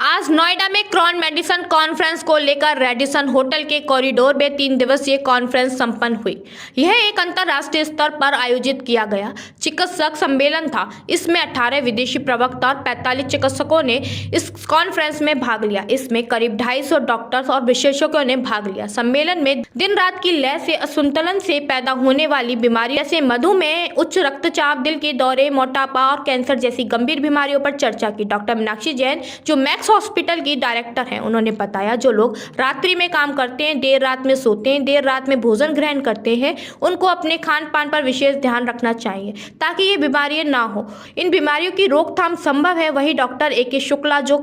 आज नोएडा में Crohn medicine conference को लेकर रेडिसन होटल के कॉरिडोर में 3 दिवसीय कॉन्फ्रेंस संपन्न हुई। यह एक अंतर्राष्ट्रीय स्तर पर आयोजित किया गया चिकित्सक सम्मेलन था। इसमें 18 विदेशी प्रवक्ता और 45 चिकित्सकों ने इस कॉन्फ्रेंस में भाग लिया। इसमें करीब 250 डॉक्टर्स और विशेषज्ञों ने भाग लिया। सम्मेलन में दिन रात की लय से असंतुलन से पैदा होने वाली बीमारी जैसे मधुमेह, उच्च रक्तचाप, दिल के दौरे, मोटापा और कैंसर जैसी गंभीर बीमारियों पर चर्चा की। डॉक्टर मीनाक्षी जैन जो मैक्स हॉस्पिटल की डायरेक्टर हैं, उन्होंने बताया जो लोग रात्रि में काम करते हैं, देर रात में सोते हैं, देर रात में भोजन ग्रहण करते हैं, उनको अपने खान पान पर विशेष ध्यान रखना चाहिए ताकि ये बीमारियां ना हो। इन बीमारियों की रोकथाम संभव है। वही डॉक्टर ए.के. शुक्ला जो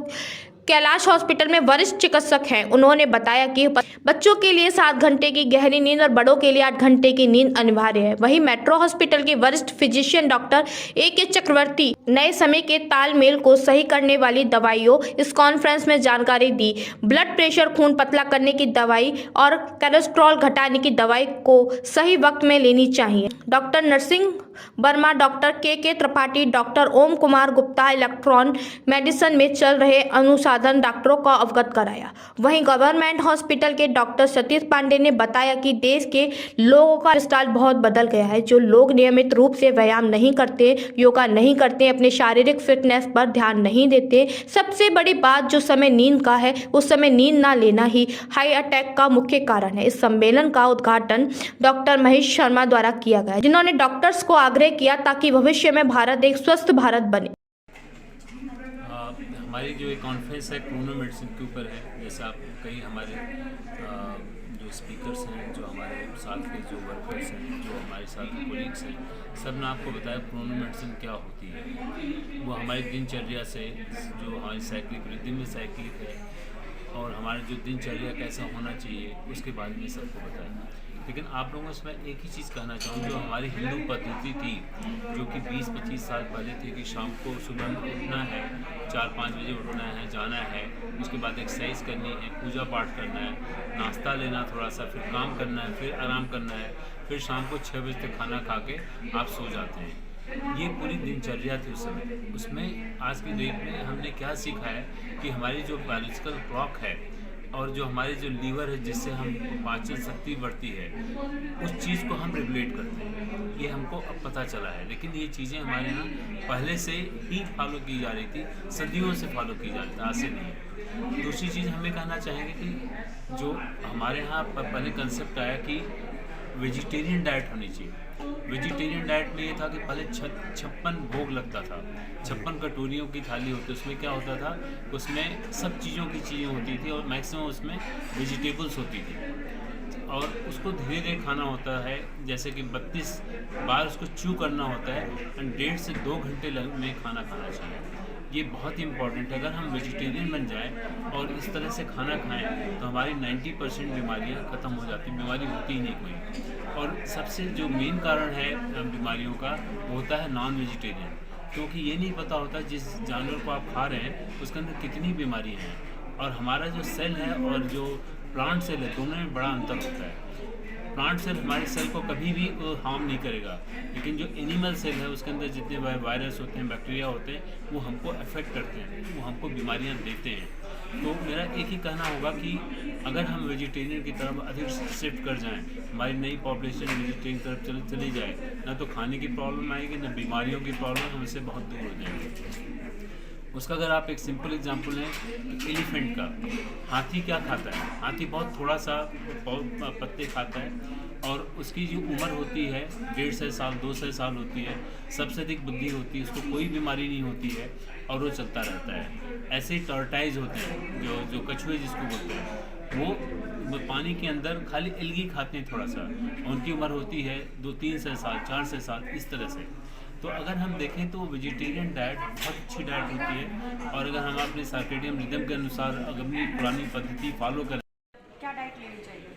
कैलाश हॉस्पिटल में वरिष्ठ चिकित्सक हैं, उन्होंने बताया कि बच्चों के लिए 7 घंटे की गहरी नींद और बड़ों के लिए 8 घंटे की नींद अनिवार्य है। वहीं मेट्रो हॉस्पिटल के वरिष्ठ फिजिशियन डॉक्टर ए.के. चक्रवर्ती नए समय के तालमेल को सही करने वाली दवाइयों इस कॉन्फ्रेंस में जानकारी दी। ब्लड प्रेशर, खून पतला करने की दवाई और कोलेस्ट्रॉल घटाने की दवाई को सही वक्त में लेनी चाहिए। डॉक्टर नरसिंह वर्मा, डॉक्टर के त्रिपाठी, डॉक्टर ओम कुमार गुप्ता इलेक्ट्रॉन मेडिसिन में चल रहे अनुसंधान डॉक्टरों को अवगत कराया। वहीं गवर्नमेंट हॉस्पिटल के डॉक्टर सतीश पांडे ने बताया कि देश के लोगों का स्टाइल बहुत बदल गया है। जो लोग नियमित रूप से व्यायाम नहीं करते, योगा नहीं करते, अपने शारीरिक फिटनेस पर ध्यान नहीं देते। सबसे बड़ी बात जो समय नींद का है, उस समय नींद ना लेना ही हार्ट अटैक का मुख्य कारण है। इस सम्मेलन का उद्घाटन डॉक्टर महेश शर्मा द्वारा किया गया, जिन्होंने डॉक्टर्स को आग्रह किया ताकि भविष्य में भारत एक स्वस्थ भारत बने। हमारी जो एक कॉन्फ्रेंस है क्रोनो मेडिसिन के ऊपर है। जैसे आप कई हमारे जो स्पीकर्स हैं, जो हमारे साथ के जो वर्कर्स हैं, जो हमारे साथ के कोलीग्स हैं, सब ने आपको बताया क्रोनो मेडिसिन क्या होती है। वो हमारी दिनचर्या से जो हमारी साइक्लिक रिदम में साइक्लिक है और हमारा जो दिनचर्या कैसा होना चाहिए उसके बारे में सबको बताया। लेकिन आप लोगों से मैं एक ही चीज़ कहना चाहूँ, जो हमारी हिंदू पद्धति थी जो कि 20-25 साल पहले थी कि शाम को सुबह उठना है, 4-5 बजे उठना है, जाना है, उसके बाद एक्सरसाइज करनी है, पूजा पाठ करना है, नाश्ता लेना थोड़ा सा, फिर काम करना है, फिर आराम करना है, फिर शाम को 6 बजे तक खाना खा के आप सो जाते हैं। ये पूरी दिनचर्या थी उस समय। उसमें आज की डेट में हमने क्या सीखा है कि हमारी जो बायोलॉजिकल क्लॉक है और जो हमारे जो लीवर है जिससे हम पाचन शक्ति बढ़ती है, उस चीज़ को हम रेगुलेट करते हैं। ये हमको अब पता चला है, लेकिन ये चीज़ें हमारे यहाँ पहले से ही फॉलो की जा रही थी, सदियों से फॉलो की जा रही थी, आज से नहीं। दूसरी चीज़ हमें कहना चाहेंगे कि जो हमारे यहाँ पहले कंसेप्ट आया कि वेजिटेरियन डाइट होनी चाहिए। वेजिटेरियन डाइट में ये था कि पहले 56 भोग लगता था, 56 कटोरियों की थाली होती, उसमें क्या होता था, उसमें सब चीज़ों की चीज़ें होती थी और मैक्सिमम उसमें वेजिटेबल्स होती थी और उसको धीरे धीरे खाना होता है। जैसे कि 32 बार उसको च्यू करना होता है एंड 1.5 से 2 घंटे में खाना खाना चाहिए। ये बहुत ही इंपॉर्टेंट है। अगर हम वेजिटेरियन बन जाएं और इस तरह से खाना खाएं तो हमारी 90% बीमारियां ख़त्म हो जाती, बीमारी होती ही नहीं कोई। और सबसे जो मेन कारण है बीमारियों का वो होता है नॉन वेजिटेरियन, क्योंकि ये नहीं पता होता जिस जानवर को आप खा रहे हैं उसके अंदर कितनी बीमारी हैं। और हमारा जो सेल है और जो प्लांट सेल है, दोनों में बड़ा अंतर होता है। प्लांट सेल हमारे सेल को कभी भी हार्म नहीं करेगा, लेकिन जो एनिमल सेल है उसके अंदर जितने वायरस होते हैं, बैक्टीरिया होते हैं, वो हमको अफेक्ट करते हैं, वो हमको बीमारियां देते हैं। तो मेरा एक ही कहना होगा कि अगर हम वेजिटेरियन की तरफ अधिक शिफ्ट कर जाएं, हमारी नई पॉपुलेशन वेजिटेरियन तरफ चली जाए, ना तो खाने की प्रॉब्लम आएगी, ना बीमारियों की प्रॉब्लम, हम इससे बहुत दूर हो जाएंगे। उसका अगर आप एक सिंपल एग्जांपल है एलिफेंट का, हाथी क्या खाता है? हाथी बहुत थोड़ा सा पत्ते खाता है और उसकी जो उम्र होती है 1.5 साल 2 साल होती है, सबसे अधिक बुद्धि होती है, उसको कोई बीमारी नहीं होती है और वो चलता रहता है। ऐसे ही टॉर्टाइज होते हैं, जो कछुए जिसको बोलते हैं, वो पानी के अंदर खाली एल्गी खाते हैं थोड़ा सा, उनकी उम्र होती है 2-3 साल 4 साल, इस तरह से। तो अगर हम देखें तो वेजिटेरियन डाइट बहुत अच्छी डाइट होती है और अगर हम अपने सर्केडियन रिदम के अनुसार अगर अपनी पुरानी पद्धति फॉलो करें, क्या डाइट लेनी चाहिए?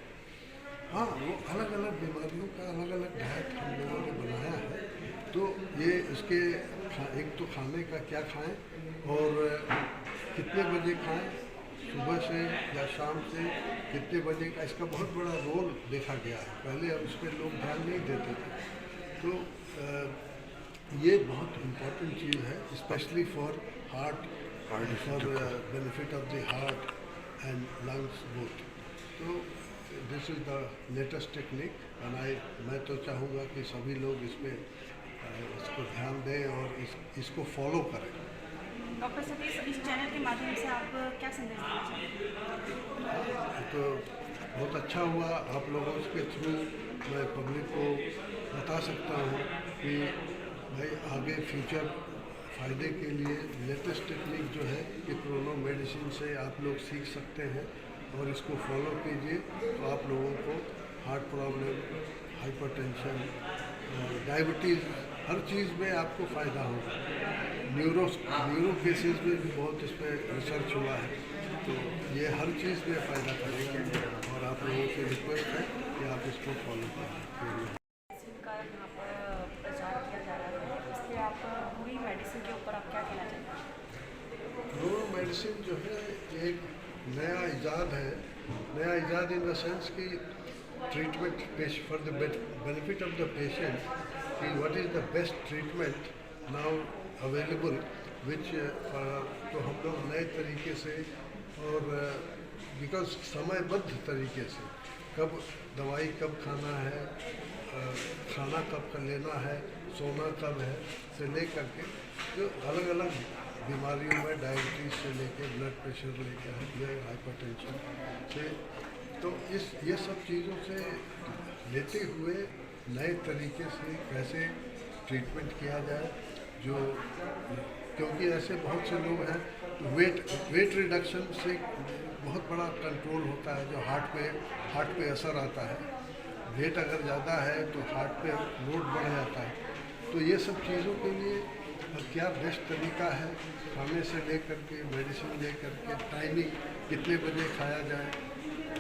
हाँ, वो अलग अलग बीमारियों का अलग अलग डाइट हम लोगों ने बनाया है। तो ये इसके एक तो खाने का क्या खाएं और कितने बजे खाएं, सुबह से या शाम से कितने बजे का, इसका बहुत बड़ा रोल देखा गया है। पहले उस पर लोग ध्यान नहीं देते थे। तो ये बहुत इम्पोर्टेंट चीज़ है, specially for heart for benefit of the heart and lungs both. तो this is the latest technique मैं तो चाहूँगा कि सभी लोग इसको ध्यान दें और इसको फॉलो करें। डॉक्टर सतीश, इस चैनल के माध्यम से आप क्या संदेश देना चाहेंगे? तो बहुत अच्छा हुआ, आप लोगों के थ्रू मैं पब्लिक को बता सकता हूँ कि भाई आगे फ्यूचर फ़ायदे के लिए लेटेस्ट टेक्निक जो है कि क्रोनो मेडिसिन से आप लोग सीख सकते हैं और इसको फॉलो कीजिए तो आप लोगों को हार्ट प्रॉब्लम, हाइपरटेंशन, डायबिटीज़ हर चीज़ में आपको फ़ायदा होगा। न्यूरो केसेस में भी बहुत इस पर रिसर्च हुआ है, तो ये हर चीज़ में फ़ायदा करेगा और आप लोगों से रिक्वेस्ट है कि आप इसको फॉलो करें। का यहाँ पर प्रचार किया जा रहा है, इसलिए आप पूरी मेडिसिन के ऊपर आप क्या कहना चाहते हैं? क्रोनो मेडिसिन जो है एक नया इजाद है, नया इजाद इन द सेंस कि treatment for the benefit of the patient कि what is the best treatment now available which तो हम लोग नए तरीके से और बिकॉज समयबद्ध तरीके से कब दवाई कब खाना है, खाना कब लेना है, सोना कब है से ले करके जो अलग अलग बीमारियों में डायबिटीज़ से लेके ब्लड प्रेशर लेके हाइपरटेंशन से तो ये सब चीज़ों से लेते हुए नए तरीके से कैसे ट्रीटमेंट किया जाए जो क्योंकि ऐसे बहुत से लोग हैं तो वेट रिडक्शन से बहुत बड़ा कंट्रोल होता है जो हार्ट पे असर आता है। वेट अगर ज़्यादा है तो हार्ट पे लोड बढ़ जाता है, तो ये सब चीज़ों के लिए क्या बेस्ट तरीका है खाने से लेकर के मेडिसिन लेकर के टाइमिंग कितने बजे खाया जाए,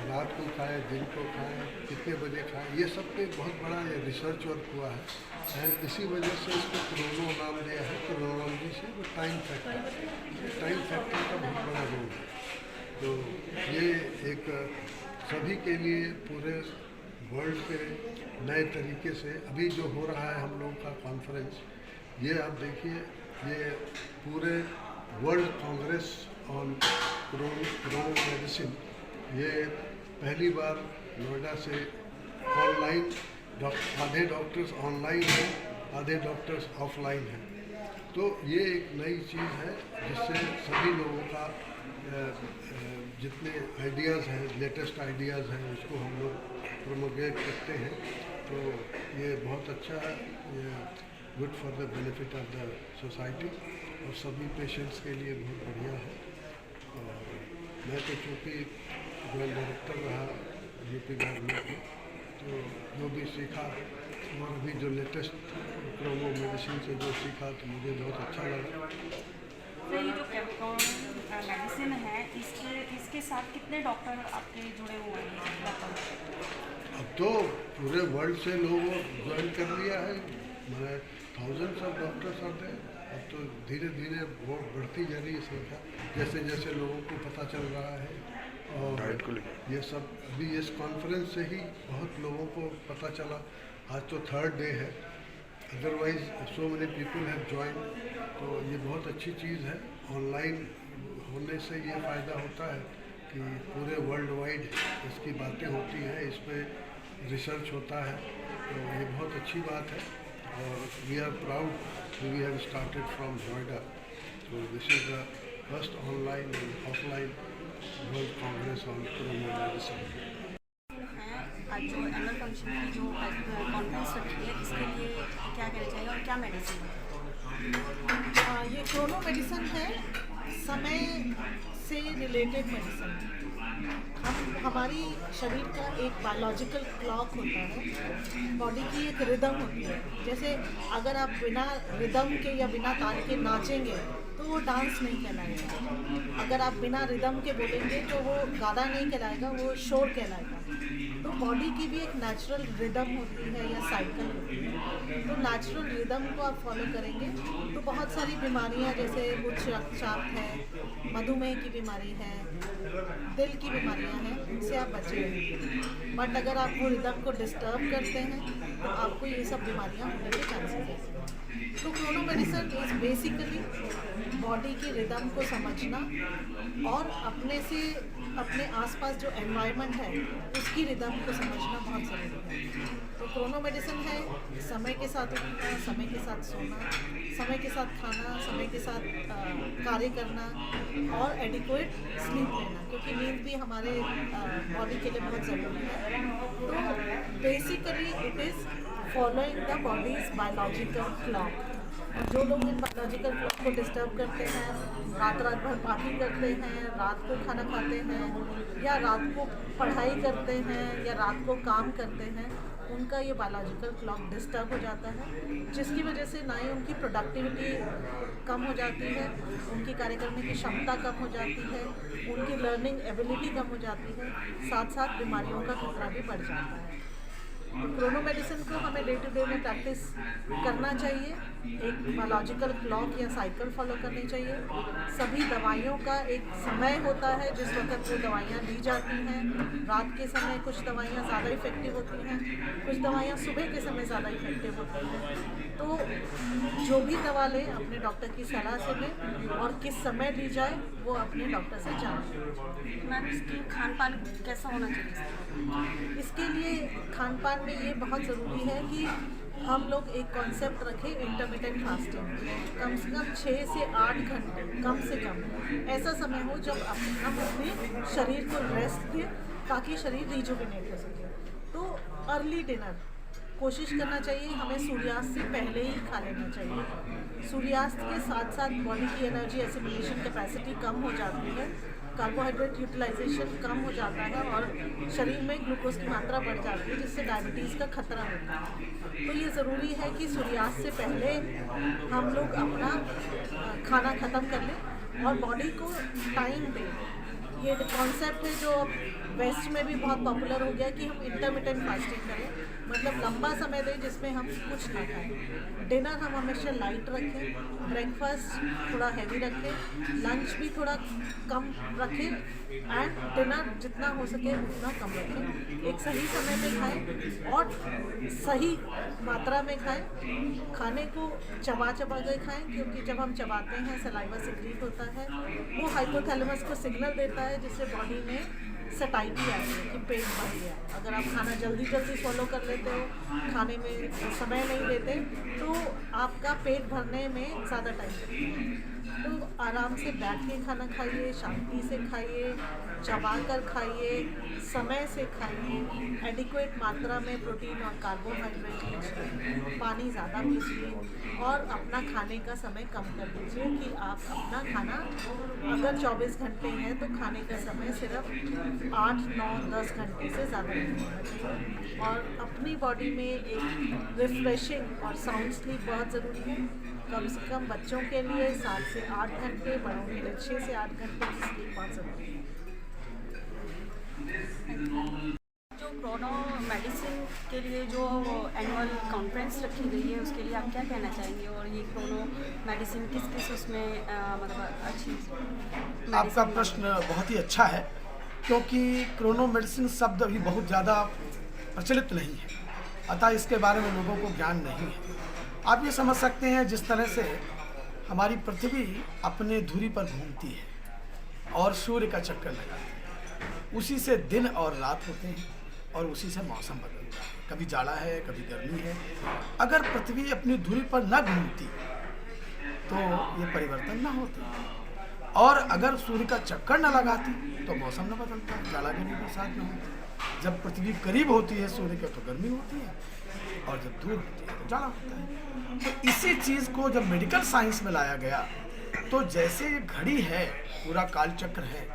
रात को खाएं, दिन को खाएं, कितने बजे खाएं, ये सब पे बहुत बड़ा ये रिसर्च वर्क हुआ है एंड इसी वजह से इसको क्रोनो नाम दिया है। क्रोनोलॉजी से वो टाइम फैक्टर का बहुत बड़ा रोल है। तो ये एक सभी के लिए पूरे वर्ल्ड के नए तरीके से अभी जो हो रहा है हम लोगों का कॉन्फ्रेंस, ये आप देखिए ये पूरे world congress on Chrono medicine, ये पहली बार नोएडा से ऑनलाइन आधे डॉक्टर्स ऑनलाइन हैं, आधे डॉक्टर्स ऑफलाइन हैं। तो ये एक नई चीज़ है जिससे सभी लोगों का जितने आइडियाज़ हैं, लेटेस्ट आइडियाज़ हैं, उसको हम लोग प्रोमोगेट करते हैं। तो ये बहुत अच्छा है, ये good for the benefit of the society और सभी पेशेंट्स के लिए बहुत बढ़िया है। और मैं तो चूँकि जॉइंट डायरेक्टर रहा यूपी गवर्नमेंट में, तो जो भी सीखा और अभी जो लेटेस्ट क्रोनो मेडिसिन से जो सीखा तो मुझे बहुत अच्छा लगा। तो ये जो कैप्टॉन मेडिसिन है इसके साथ कितने डॉक्टर आपके जुड़े हुए हैं? अब तो पूरे वर्ल्ड से लोगों ज्वाइन कर लिया है, मैंने थाउजेंड्स ऑफ डॉक्टर्स आते हैं। अब तो धीरे धीरे बहुत बढ़ती जा रही है संख्या, जैसे जैसे लोगों को पता चल रहा है। और ये सब अभी इस कॉन्फ्रेंस से ही बहुत लोगों को पता चला। आज तो थर्ड डे है, otherwise so many people have join. तो ये बहुत अच्छी चीज़ है। ऑनलाइन होने से ये फ़ायदा होता है कि पूरे वर्ल्ड वाइड इसकी बातें होती हैं, इस पर रिसर्च होता है, तो ये बहुत अच्छी बात है। और we are proud we have started from Noida. तो this is the first online and offline world congress on chronomedicine. आज जो एनुअल फंक्शन की जो कॉन्फ्रेंस रखी है, इसके लिए क्या कहना चाहिए और क्या मेडिसिन है? ये क्रोनो मेडिसिन है, समय से रिलेटेड मेडिसिन। हमारी शरीर का एक बायोलॉजिकल क्लॉक होता है, बॉडी की एक रिदम होती है। जैसे अगर आप बिना रिदम के या बिना ताल के नाचेंगे तो वो डांस नहीं कहलाएगा। अगर आप बिना रिदम के बोलेंगे तो वो गाना नहीं कहलाएगा, वो शोर कहलाएगा। तो बॉडी की भी एक नेचुरल रिदम होती है या साइकिल होती है। तो नेचुरल रिदम को आप फॉलो करेंगे तो बहुत सारी बीमारियां जैसे उच्च रक्तचाप है, मधुमेह की बीमारी है, दिल की बीमारियां हैं, उनसे आप बचे रहेंगे। बट अगर आप वो रिदम को डिस्टर्ब करते हैं तो आपको ये सब बीमारियां होने के चांसेस हैं। तो Chrono medicine is basically body की रिदम को समझना और अपने आसपास जो एनवायरनमेंट है उसकी रिदम को समझना बहुत ज़रूरी है। तो क्रोनो मेडिसिन है समय के साथ उठना, समय के साथ सोना, समय के साथ खाना, समय के साथ कार्य करना और एडिक्वेट स्लीप लेना, क्योंकि नींद भी हमारे बॉडी के लिए बहुत ज़रूरी है। तो basically it is following the bodies biological clock. जो लोग इन बायोलॉजिकल क्लॉक को डिस्टर्ब करते हैं, रात भर पार्टी करते हैं, रात को खाना खाते हैं या रात को पढ़ाई करते हैं या रात को काम करते हैं, उनका ये बायोलॉजिकल क्लॉक डिस्टर्ब हो जाता है, जिसकी वजह से ना ही उनकी प्रोडक्टिविटी कम हो जाती है, उनकी कार्य करने की क्षमता कम हो जाती है, उनकी लर्निंग एबिलिटी कम हो जाती है, साथ साथ बीमारियों का खतरा भी बढ़ जाता है। क्रोनो मेडिसिन को हमें डे टू डे में प्रैक्टिस करना चाहिए। एक बायोलॉजिकल क्लॉक या साइकिल फॉलो करनी चाहिए। सभी दवाइयों का एक समय होता है जिस वक्त वो दवाइयाँ दी जाती हैं। रात के समय कुछ दवाइयाँ ज़्यादा इफ़ेक्टिव होती हैं, कुछ दवाइयाँ सुबह के समय ज़्यादा इफ़ेक्टिव होती हैं। तो जो भी दवा लें अपने डॉक्टर की सलाह से लें और किस समय ली जाए वो अपने डॉक्टर से जानें। मैम इसकी खान पान कैसा होना चाहिए? इसके लिए खान पान में ये बहुत ज़रूरी है कि हम लोग एक कॉन्सेप्ट रखें इंटरमिटेंट फास्टिंग। कम से कम 6 से 8 घंटे कम से कम ऐसा समय हो जब हम अपने शरीर को रेस्ट दें ताकि शरीर रिजुविनेट हो सके। तो अर्ली डिनर कोशिश करना चाहिए, हमें सूर्यास्त से पहले ही खा लेना चाहिए। सूर्यास्त के साथ साथ बॉडी की एनर्जी एसिमिलेशन कैपेसिटी कम हो जाती है, कार्बोहाइड्रेट यूटिलाइजेशन कम हो जाता है और शरीर में ग्लूकोज की मात्रा बढ़ जाती है, जिससे डायबिटीज़ का खतरा होता है। तो ये ज़रूरी है कि सूर्यास्त से पहले हम लोग अपना खाना ख़त्म कर लें और बॉडी को टाइम दें। ये कॉन्सेप्ट है जो वेस्ट में भी बहुत पॉपुलर हो गया कि हम इंटरमिटेंट फास्टिंग करें, मतलब लंबा समय दें जिसमें हम कुछ ना खाएं। डिनर हम हमेशा लाइट रखें, ब्रेकफास्ट थोड़ा हैवी रखें, लंच भी थोड़ा कम रखें एंड डिनर जितना हो सके उतना कम रखें। एक सही समय पे खाएं और सही मात्रा में खाएं। खाने को चबा के खाएं, क्योंकि जब हम चबाते हैं सलाइवा सिक्रीट होता है, वो हाइपोथैलेमस को सिग्नल देता है जिससे बॉडी में सटाइटी आती है कि पेट भर गया। अगर आप खाना जल्दी फॉलो कर लेते हो, खाने में समय नहीं देते, तो आपका पेट भरने में ज़्यादा टाइम लगता है। तो आराम से बैठ के खाना खाइए, शांति से खाइए, चबा कर खाइए, समय से खाइए, एडिक्वेट मात्रा में प्रोटीन और कार्बोहाइड्रेट लीजिए, पानी ज़्यादा पीजिए और अपना खाने का समय कम कर दीजिए कि आप अपना खाना अगर 24 घंटे हैं तो खाने का समय सिर्फ 8, 9, 10 घंटे से ज़्यादा नहीं होना चाहिए। और अपनी बॉडी में एक रिफ्रेशिंग और साउंड स्लीप बहुत ज़रूरी है। कम से कम बच्चों के लिए 7 से 8 घंटे, बड़ों के लिए 6 से 8 घंटे की स्लीप बहुत ज़रूरी है। जो क्रोनो मेडिसिन के लिए जो एनुअल कॉन्फ्रेंस रखी गई है उसके लिए आप क्या कहना चाहेंगे? और ये क्रोनो मेडिसिन किस किस उसमें मतलब अच्छी आपका प्रश्न बहुत ही अच्छा है, क्योंकि क्रोनो मेडिसिन शब्द अभी बहुत ज़्यादा प्रचलित नहीं है, अतः इसके बारे में लोगों को ज्ञान नहीं है। आप ये समझ सकते हैं जिस तरह से हमारी पृथ्वी अपने धुरी पर घूमती है और सूर्य का चक्कर लगाती है, उसी से दिन और रात होते हैं और उसी से मौसम बदलता है। कभी जाड़ा है, कभी गर्मी है। अगर पृथ्वी अपनी धुरी पर न घूमती तो ये परिवर्तन न होते, और अगर सूर्य का चक्कर न लगाती तो मौसम न बदलता, जाड़ा गर्मी बरसात न होती। जब पृथ्वी करीब होती है सूर्य के तो गर्मी होती है, और जब दूर होती है तो जाड़ा होता है। तो इसी चीज़ को जब मेडिकल साइंस में लाया गया, तो जैसे ये घड़ी है, पूरा कालचक्र है,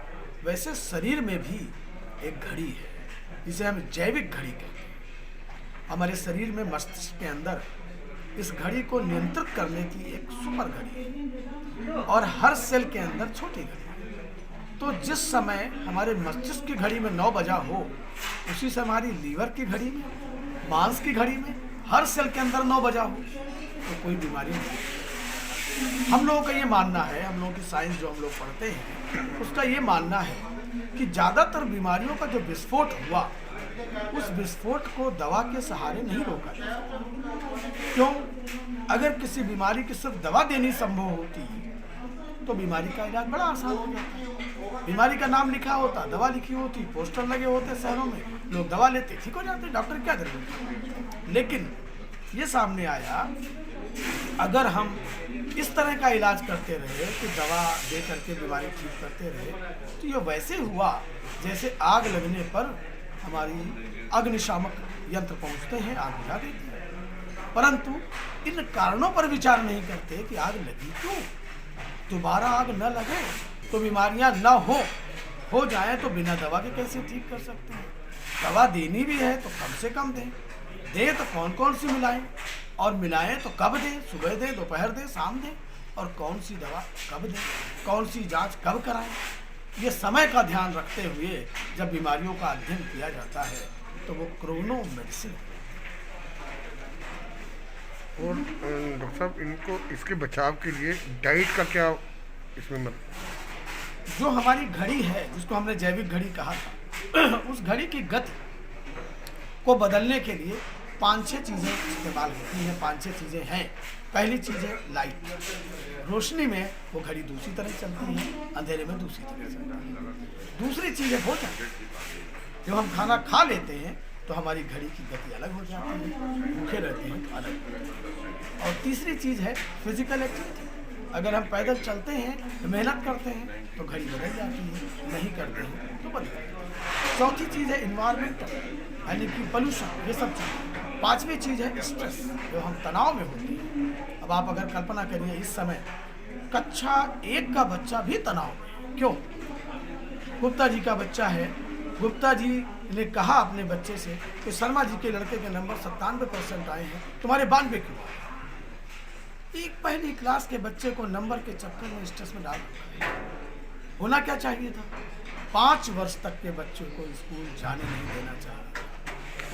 वैसे शरीर में भी एक घड़ी है जिसे हम जैविक घड़ी कहते हैं। हमारे शरीर में मस्तिष्क के अंदर इस घड़ी को नियंत्रित करने की एक सुपर घड़ी है और हर सेल के अंदर छोटी घड़ी है। तो जिस समय हमारे मस्तिष्क की घड़ी में 9 बजा हो, उसी से हमारी लीवर की घड़ी में, मांस की घड़ी में, हर सेल के अंदर 9 बजा हो तो कोई बीमारी नहीं। हम लोगों का ये मानना है, हम लोगों की साइंस जो हम लोग पढ़ते हैं उसका ये मानना है कि ज़्यादातर बीमारियों का जो विस्फोट हुआ उस विस्फोट को दवा के सहारे नहीं रोका जा सकता। क्यों? अगर किसी बीमारी की सिर्फ दवा देनी संभव होती तो बीमारी का इलाज बड़ा आसान हो जाता। बीमारी का नाम लिखा होता, दवा लिखी होती, पोस्टर लगे होते शहरों में, लोग दवा लेते, ठीक हो जाते, डॉक्टर क्या जरूरत। लेकिन ये सामने आया, अगर हम इस तरह का इलाज करते रहे कि दवा दे करके बीमारी ठीक करते रहे, तो ये वैसे हुआ जैसे आग लगने पर हमारी अग्निशामक यंत्र पहुंचते हैं, आग बुझा देती है। परंतु इन कारणों पर विचार नहीं करते कि आग लगी क्यों, दोबारा आग न लगे तो बीमारियां न हो जाएं तो बिना दवा के कैसे ठीक कर सकते हैं। दवा देनी भी है तो कम से कम दें, दे तो कौन कौन सी मिलाएं, और मिलाएं तो कब दें, सुबह दें, दोपहर दें, शाम दें, और कौन सी दवा कब दें, कौन सी जांच कब कराएं। ये समय का ध्यान रखते हुए जब बीमारियों का अध्ययन किया जाता है तो वो क्रोनो मेडिसिन। और डॉक्टर साहब, इनको इसके बचाव के लिए डाइट का क्या इसमें जो हमारी घड़ी है, जिसको हमने जैविक घड़ी कहा था, उस घड़ी की गति को बदलने के लिए 5-6 चीज़ें इस्तेमाल होती हैं। 5-6 चीज़ें हैं। पहली चीज़ है लाइट, रोशनी में वो घड़ी दूसरी तरह चलती है, अंधेरे में दूसरी तरह चलती है। दूसरी चीज़ है भोजन, जब हम खाना खा लेते हैं तो हमारी घड़ी की गति अलग हो जाती है, भूखे रहते हैं तो अलग। और तीसरी चीज़ है फिजिकल एक्टिविटी, अगर हम पैदल चलते हैं, मेहनत करते हैं तो घड़ी बदल जाती है, नहीं करते हैं तो बदल जाती है। चौथी चीज़ है इन्वायरमेंटल, यानी कि पोल्यूशन, ये सब चीज़। पांचवी चीज़ है स्ट्रेस, जो हम तनाव में होते हैं। अब आप अगर कल्पना करिए, इस समय कक्षा 1 का बच्चा भी तनाव में है। क्यों? गुप्ता जी का बच्चा है, गुप्ता जी ने कहा अपने बच्चे से कि शर्मा जी के लड़के के नंबर 97% आए हैं, तुम्हारे 92 क्यों आए? एक पहली क्लास के बच्चे को नंबर के चक्कर में स्ट्रेस में डाल होना क्या चाहिए था? 5 वर्ष तक के बच्चे को स्कूल जाने नहीं देना चाहिए।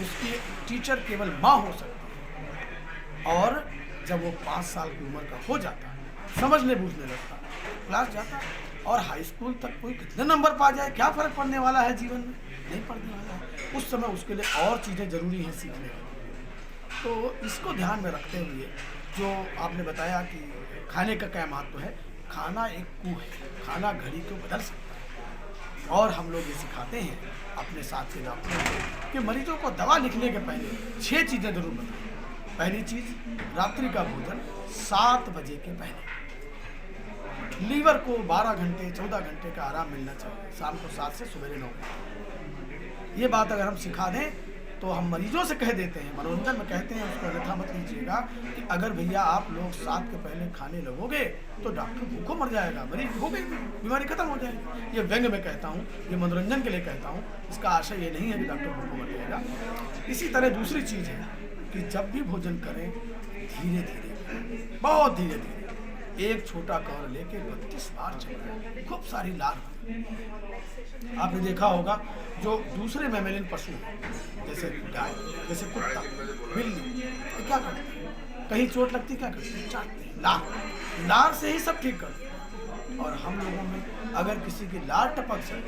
उसकी टीचर केवल माँ हो सकती है, और जब वो 5 साल की उम्र का हो जाता, समझने बूझने लगता, क्लास जाता, और हाई स्कूल तक कोई कितने नंबर पा जाए, क्या फ़र्क पड़ने वाला है जीवन में? नहीं पड़ने वाला है। उस समय उसके लिए और चीज़ें ज़रूरी हैं सीखने की। तो इसको ध्यान में रखते हुए जो आपने बताया कि खाने का क्या महत्व है, खाना एक कुएं है, खाना घड़ी को बदल सकता है। और हम लोग ये सिखाते हैं अपने साथ के डॉक्टरों को कि मरीजों को दवा लिखने के पहले 6 चीज़ें जरूर बताएं। पहली चीज़, रात्रि का भोजन 7 बजे के पहले। लीवर को 12 घंटे 14 घंटे का आराम मिलना चाहिए, शाम को 7 से सुबह 9 घंटे। ये बात अगर हम सिखा दें तो हम मरीजों से कह देते हैं, मनोरंजन में कहते हैं, उसको अन्यथा मत लीजिएगा कि अगर भैया आप लोग 7 के पहले खाने लगोगे तो डॉक्टर भूखों मर जाएगा, मरीज हो गई, बीमारी खत्म हो जाएगी। ये व्यंग में कहता हूँ, ये मनोरंजन के लिए कहता हूँ, इसका आशय ये नहीं है कि डॉक्टर भूखों मर जाएगा। इसी तरह दूसरी चीज़ है कि जब भी भोजन करें धीरे धीरे, बहुत धीरे धीरे, एक छोटा कवर लेके 32 बार चलें, खूब सारी लार। आपने देखा होगा जो दूसरे मैमेलियन पशु हैं, जैसे गाय, जैसे कुत्ता, बिल्ली, तो क्या करते हैं? कहीं चोट लगती क्या करते हैं? चाटते हैं, लार से ही सब ठीक करते हैं। और हम लोगों में अगर किसी की लार टपक जाए,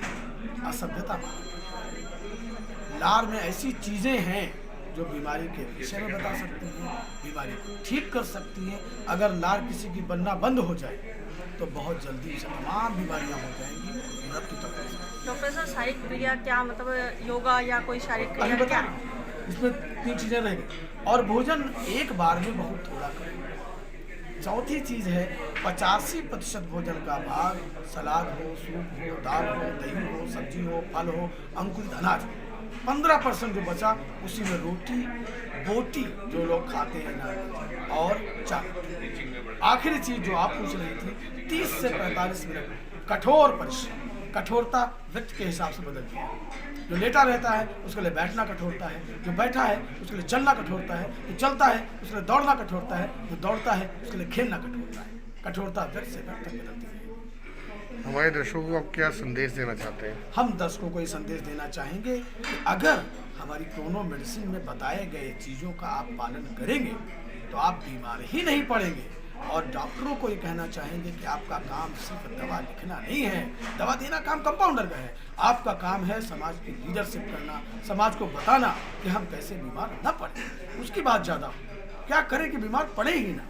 असभ्यता मानी। लार में ऐसी चीज़ें हैं जो बीमारी के विषय में बता सकती हैं, बीमारी को ठीक कर सकती हैं। अगर लार किसी की बनना बंद हो जाए तो बहुत जल्दी से तमाम बीमारियां हो जाएंगी, मृत्यु तक हो जाएगी। डॉक्टर साहब, शारीरिक क्रिया क्या, मतलब योगा या कोई शारीरिक क्रिया क्या? इसमें 3 चीज़ें रह गई। और भोजन एक बार में बहुत थोड़ा करें। चौथी चीज़ है 85% भोजन का भाग सलाद हो, सूप हो, दाल हो, दही हो, सब्जी हो, फल हो, अंकुरित अनाज हो। 15% जो बचा उसी में रोटी बोटी जो लोग खाते हैं ना, और चाय। आखिरी चीज़ जो आप पूछ रही थी, 30 से 45 मिनट कठोर परिश्रम। कठोरता व्यक्ति के हिसाब से बदलती है। जो लेटा रहता है उसके लिए बैठना कठोरता है, जो बैठा है उसके लिए चलना कठोरता है, जो चलता है उसके लिए दौड़ना कठोरता है, जो दौड़ता है उसके लिए खेलना कठोरता है। कठोरता व्यक्ति से व्यक्ति तक बदलती है। हमारे दर्शकों को आप क्या संदेश देना चाहते हैं? हम दर्शकों को ये संदेश देना चाहेंगे कि अगर हमारी क्रोनो मेडिसिन में बताए गए चीज़ों का आप पालन करेंगे तो आप बीमार ही नहीं पड़ेंगे, और डॉक्टरों को ये कहना चाहेंगे कि आपका काम सिर्फ दवा लिखना नहीं है, दवा देना काम कंपाउंडर का है। आपका काम है समाज की लीडरशिप करना, समाज को बताना कि हम कैसे बीमार न पड़े। उसकी बात ज़्यादा क्या करें कि बीमार पड़े ही ना।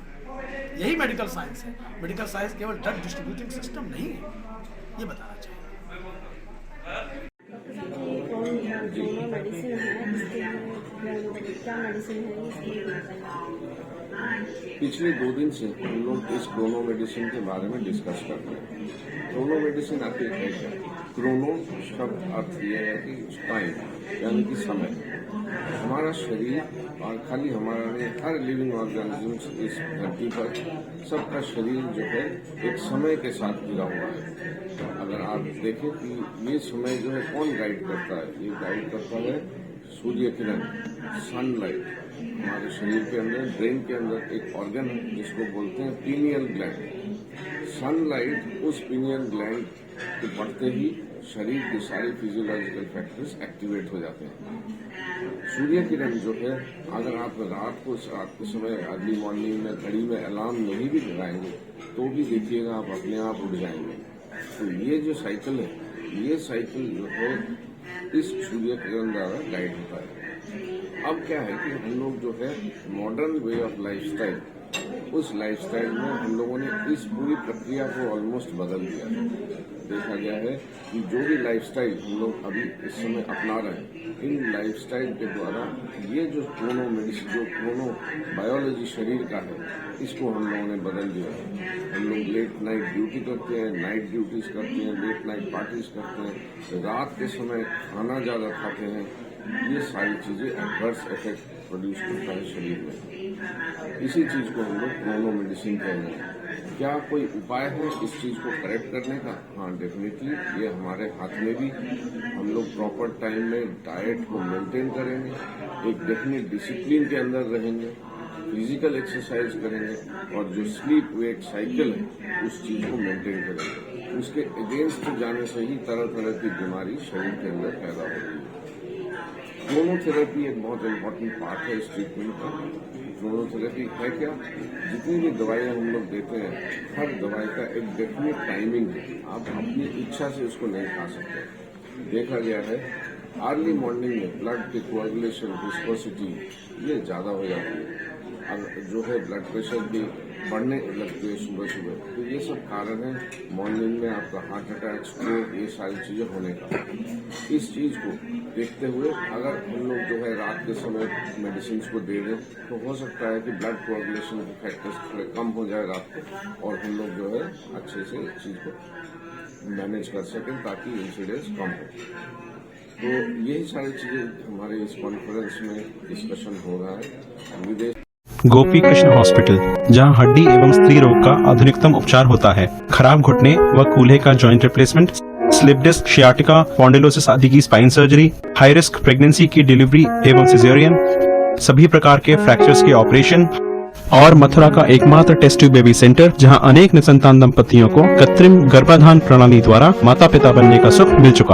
यही मेडिकल साइंस है। मेडिकल साइंस केवल ड्रग डिस्ट्रीब्यूटिंग सिस्टम नहीं है, ये बताना चाहिए। दोनों मेडिसिन है, इसके क्या मेडिसिन है इसके पिछले 2 दिन से हम लोग इस क्रोनो मेडिसिन के बारे में डिस्कस कर रहे हैं। क्रोनो मेडिसिन आखिर है क्या? क्रोनो शब्द अर्थ ये है कि टाइम, यानी कि समय। हमारा शरीर और खाली हमारा नहीं, हर लिविंग ऑर्गेनिज्म इस धरती पर सबका शरीर जो है एक समय के साथ जुड़ा हुआ है। अगर आप देखें कि ये समय जो है कौन गाइड करता है, ये गाइड करता है सूर्य किरण, सनलाइट। हमारे शरीर के अंदर, ब्रेन के अंदर एक ऑर्गन है जिसको बोलते हैं पीनियल ग्लैंड। सनलाइट उस पीनियल ग्लैंड के पड़ते ही शरीर के सारे फिजियोलॉजिकल फैक्टर्स एक्टिवेट हो जाते हैं। सूर्य किरण जो है, अगर आप रात के समय अर्ली मॉर्निंग में घड़ी में अलार्म नहीं भी लगाएंगे तो भी देखिएगा आप अपने आप उठ जाएंगे। तो ये जो साइकिल है, ये साइकिल जो है इस सूर्य किरण द्वारा गाइड होता है। अब क्या है कि हम लोग जो है मॉडर्न वे ऑफ लाइफस्टाइल, उस लाइफस्टाइल में हम लोगों ने इस पूरी प्रक्रिया को ऑलमोस्ट बदल दिया है। देखा गया है कि जो भी लाइफस्टाइल हम लोग अभी इस समय अपना रहे हैं, इन लाइफस्टाइल के द्वारा ये जो क्रोनो मेडिसिन, जो क्रोनो बायोलॉजी शरीर का है, इसको हम लोगों ने बदल दिया है। हम लोग लेट नाइट ड्यूटी करते हैं, नाइट ड्यूटीज करते हैं, लेट नाइट पार्टीज करते हैं, रात के समय खाना ज़्यादा खाते हैं। ये सारी चीज़ें एडवर्स इफेक्ट प्रोड्यूस करता है शरीर में। इसी चीज़ को हम लोग क्रोनो मेडिसिन कह रहे हैं। क्या कोई उपाय है इस चीज़ को करेक्ट करने का? हाँ, डेफिनेटली ये हमारे हाथ में भी। हम लोग प्रॉपर टाइम में डाइट को मेंटेन करेंगे, एक डेफिनेट डिसिप्लिन के अंदर रहेंगे, फिजिकल एक्सरसाइज करेंगे और जो स्लीप वेक साइकिल है उस चीज़ को मेंटेन करेंगे। उसके अगेंस्ट जाने से ही तरह तरह की बीमारी शरीर के अंदर पैदा होती है। क्रोनोथेरेपी एक बहुत इम्पोर्टेंट पार्ट है इस ट्रीटमेंट का। क्रोनोथेरेपी है क्या? जितनी भी दवाइयाँ हम लोग देते हैं, हर दवाई का एक डेफिनेट टाइमिंग है। आप अपनी इच्छा से उसको नहीं खा सकते। देखा गया है अर्ली मॉर्निंग में ब्लड की कोआगुलेशन, विस्कोसिटी ये ज़्यादा हो जाती है। अब जो है ब्लड प्रेशर भी बढ़ने लगती है सुबह सुबह। तो ये सब कारण है मॉर्निंग में आपका हार्ट अटैक, स्ट्रोक, ये सारी चीज़ें होने का। इस चीज़ को देखते हुए अगर हम लोग जो है रात के समय मेडिसिन को दे दें तो हो सकता है कि ब्लड कोआगुलेशन के फैक्टर्स थोड़े कम हो जाए रात को, और हम लोग जो है अच्छे से इस चीज़ को मैनेज कर सकें ताकि इंसिडेंस कम हो। तो यही सारी चीज़ें हमारे इस कॉन्फ्रेंस में डिस्कशन हो रहा है। विदेश गोपी कृष्ण हॉस्पिटल, जहां हड्डी एवं स्त्री रोग का आधुनिकतम उपचार होता है। खराब घुटने व कूल्हे का joint replacement, slip disc, sciatica, spondylosis आदि की spine surgery, high risk pregnancy की डिलीवरी एवं सिजेरियन, सभी प्रकार के फ्रैक्चर्स के ऑपरेशन, और मथुरा का एकमात्र टेस्ट ट्यूब बेबी सेंटर, जहां अनेक निसंतान दंपतियों को कृत्रिम गर्भाधान प्रणाली द्वारा माता पिता बनने का सुख मिल चुका है।